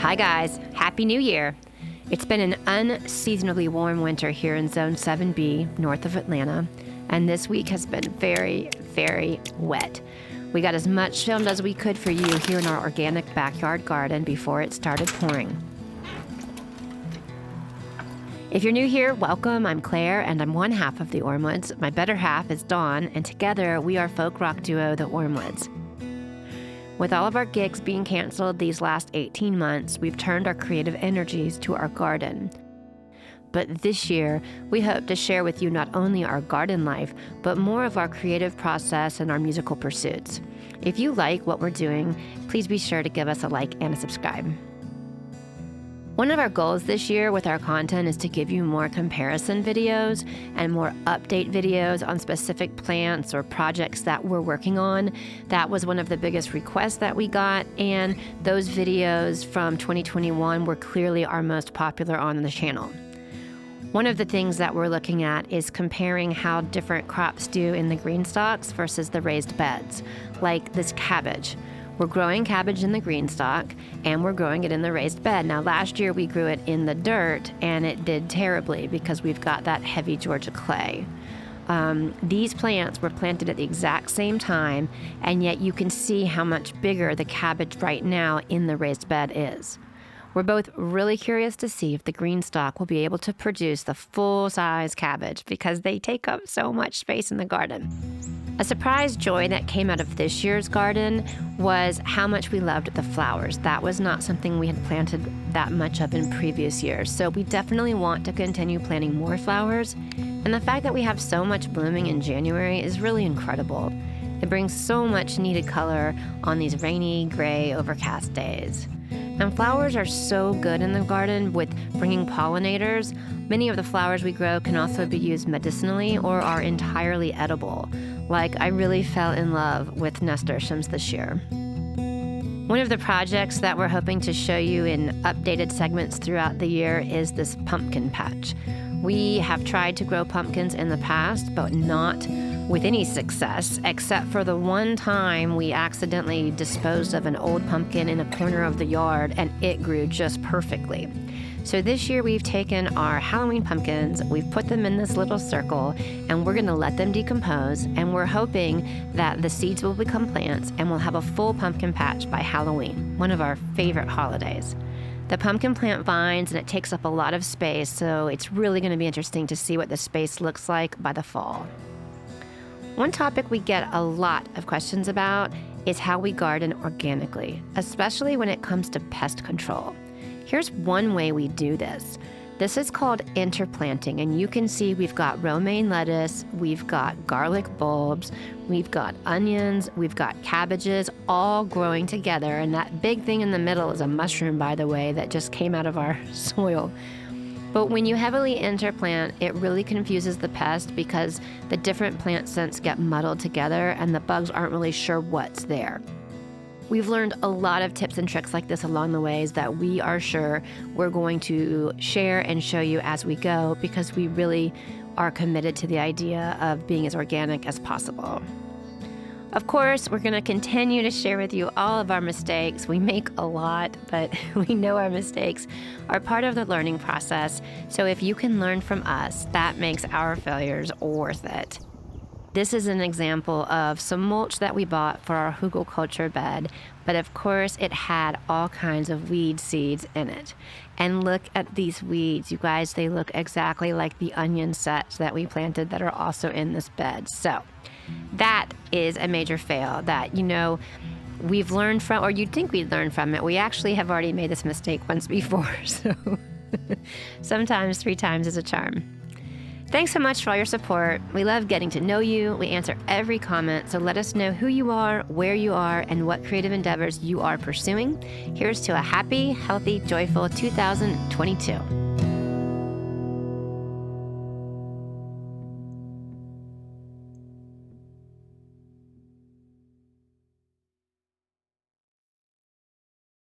Hi guys, Happy New Year. It's been an unseasonably warm winter here in Zone 7B, north of Atlanta, and this week has been very, very wet. We got as much filmed as we could for you here in our organic backyard garden before it started pouring. If you're new here, welcome. I'm Claire, and I'm one half of the Ormewoods. My better half is Dawn, and together we are folk rock duo, the Ormewoods. With all of our gigs being canceled these last 18 months, we've turned our creative energies to our garden. But this year, we hope to share with you not only our garden life, but more of our creative process and our musical pursuits. If you like what we're doing, please be sure to give us a like and a subscribe. One of our goals this year with our content is to give you more comparison videos and more update videos on specific plants or projects that we're working on. That was one of the biggest requests that we got, and those videos from 2021 were clearly our most popular on the channel. One of the things that we're looking at is comparing how different crops do in the green stalks versus the raised beds, like this cabbage. We're growing cabbage in the green stalk, and we're growing it in the raised bed. Now, last year we grew it in the dirt, and it did terribly because we've got that heavy Georgia clay. These plants were planted at the exact same time, and yet you can see how much bigger the cabbage right now in the raised bed is. We're both really curious to see if the green stalk will be able to produce the full-size cabbage because they take up so much space in the garden. A surprise joy that came out of this year's garden was how much we loved the flowers. That was not something we had planted that much of in previous years. So we definitely want to continue planting more flowers. And the fact that we have so much blooming in January is really incredible. It brings so much needed color on these rainy, gray, overcast days. And flowers are so good in the garden with bringing pollinators. Many of the flowers we grow can also be used medicinally or are entirely edible. Like, I really fell in love with nasturtiums this year. One of the projects that we're hoping to show you in updated segments throughout the year is this pumpkin patch. We have tried to grow pumpkins in the past, but not with any success, except for the one time we accidentally disposed of an old pumpkin in a corner of the yard, and it grew just perfectly. So this year we've taken our Halloween pumpkins, we've put them in this little circle, and we're gonna let them decompose, and we're hoping that the seeds will become plants and we'll have a full pumpkin patch by Halloween, one of our favorite holidays. The pumpkin plant vines, and it takes up a lot of space, so it's really gonna be interesting to see what the space looks like by the fall. One topic we get a lot of questions about is how we garden organically, especially when it comes to pest control. Here's one way we do this. This is called interplanting, and you can see we've got romaine lettuce, we've got garlic bulbs, we've got onions, we've got cabbages, all growing together, and that big thing in the middle is a mushroom, by the way, that just came out of our soil. But when you heavily interplant, it really confuses the pest because the different plant scents get muddled together and the bugs aren't really sure what's there. We've learned a lot of tips and tricks like this along the ways that we are sure we're going to share and show you as we go because we really are committed to the idea of being as organic as possible. Of course, we're going to continue to share with you all of our mistakes. We make a lot, but we know our mistakes are part of the learning process. So if you can learn from us, that makes our failures worth it. This is an example of some mulch that we bought for our hugelkultur bed, but of course it had all kinds of weed seeds in it. And look at these weeds, you guys, they look exactly like the onion sets that we planted that are also in this bed. So that is a major fail that, we've learned from, or you'd think we'd learn from it. We actually have already made this mistake once before, so sometimes 3 times is a charm. Thanks so much for all your support. We love getting to know you. We answer every comment, so let us know who you are, where you are, and what creative endeavors you are pursuing. Here's to a happy, healthy, joyful 2022.